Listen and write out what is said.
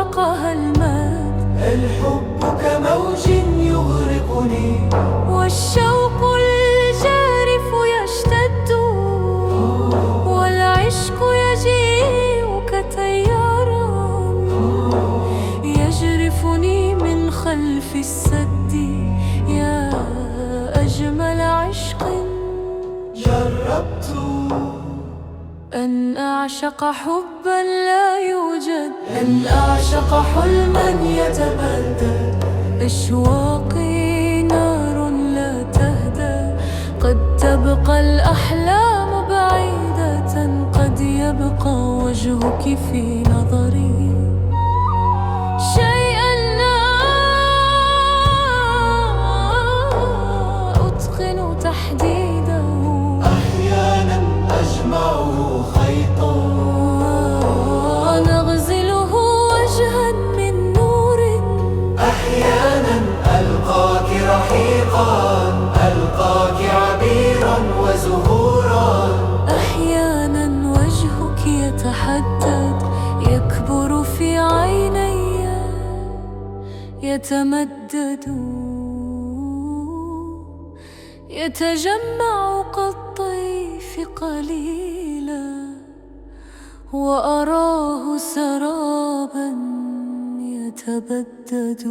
أغرقها الماء. الحب كموج يغرقني، والشوق الجارف يشتد، والعشق يجيء كتيارا يجرفني من خلف السد. يا أجمل عشق جربت أن أعشق حبا لا يوجد، أن أعشق حلما يتبدد. أشواقي نار لا تهدى، قد تبقى الأحلام بعيدة، قد يبقى وجهك في نظري شيئا لا أتقن تحديده. أحيانا أجمعه خيطا، نغزله وجها من نور. أحيانا ألقاك رحيقا، ألقاك عبيرا وزهورا. أحيانا وجهك يتحدد، يكبر في عيني، يتمدد، يتجمع كالطيف قليلا، وأراه سرابا يتبدد.